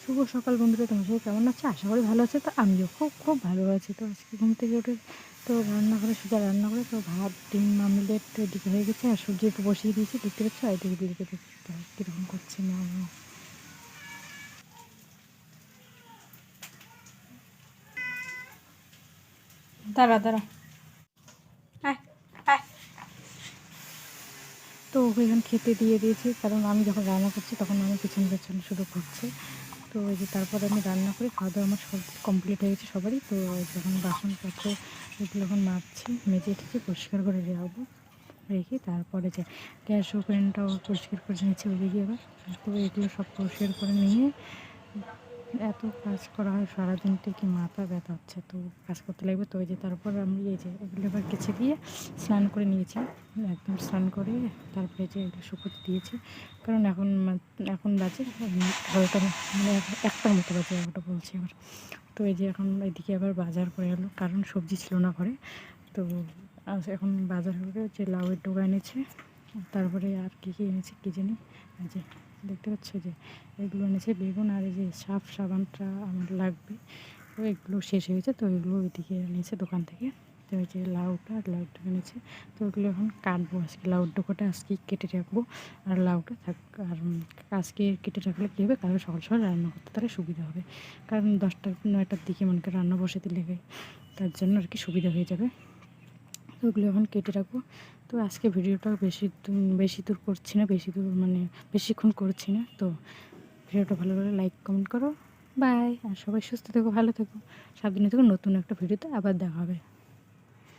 শুভ সকাল বন্ধুরা, তোমার সবাই কেমন আছে? আশা করি ভালো আছে। তো আমিও খুব খুব ভালো আছি। তো আজকে ঘুম থেকে উঠে তো রান্নাঘরে সোজা রান্না করে তো ভাত ডিম আমলেট তো এদিকে হয়ে গেছে, আর সবজি একটু বসিয়ে দিয়েছি। দেখতে পাচ্ছ এদিকে দিদিকে দেখতে কীরকম করছে না। দাঁড়া দাঁড়া, তো ওকে এখন খেতে দিয়ে দিয়েছি, কারণ আমি যখন রান্না করছি তখন আমি পেছন পেছন শুধু ঘুরছে। তো ওই যে তারপরে আমি রান্না করে খাওয়া দাওয়া আমার সব কমপ্লিট হয়ে গেছে সবারই। তো যখন বাসনপত্র এগুলো এখন মাজছি, মেজে এসেছি, পরিষ্কার করে রাখবো, রেখে তারপরে যে গ্যাস ওভেনটাও পরিষ্কার করে নিয়েছি ওদিকে। এবার তো এগুলো সব পরিষ্কার করে নিয়ে এত কাজ করা হয় সারাদিনটা, কি মাথা ব্যথা হচ্ছে, তো কাজ করতে লাগবে। তো ওই যে তারপর আমি এই যে এগুলো এবার কেচে দিয়ে স্নান করে নিয়েছি, একদম স্নান করে তারপরে যে এগুলো শুকোতে দিয়েছি। কারণ এখন বাজে 12টা, মানে 1টার মতো বাজে, ওটা বলছি এবার। তো এই যে এখন এদিকে আবার বাজার করে এলো, কারণ সবজি ছিল না ঘরে। তো এখন বাজার করে যে লাউয়ের ডোকা এনেছে, তারপরে আর কী কী এনেছে কী জানি। এই যে দেখতে পাচ্ছ যে এগুলো এনেছে, বেগুন, আর এই যে সাবানটা আমার লাগবে, তো এগুলো শেষ হয়েছে। তো এগুলো ওইদিকে এনেছে দোকান থেকে। তো ওই যে লাউটা এনেছে, তো ওগুলো এখন কাটবো। আজকে লাউর ডোকাটা আজকে কেটে রাখবো, আর লাউটা আর আজকে কেটে রাখলে কী হবে, কারণ সকাল সকাল রান্না করতে তাহলে সুবিধা হবে। কারণ 10টা 9টার দিকে মনে করি রান্না বসাতে লেগে, তার জন্য আর কি সুবিধা হয়ে যাবে। তো ওগুলো এখন কেটে রাখবো। তো আজকে ভিডিওটা বেশি দূর করছি না, মানে বেশিক্ষণ করছি না। তো ভিডিওটা ভালো লাগলে লাইক কমেন্ট করো, বাই। আর সবাই সুস্থ থেকো, ভালো থেকো, সাবধানে থেকো। নতুন একটা ভিডিওতে আবার দেখা হবে।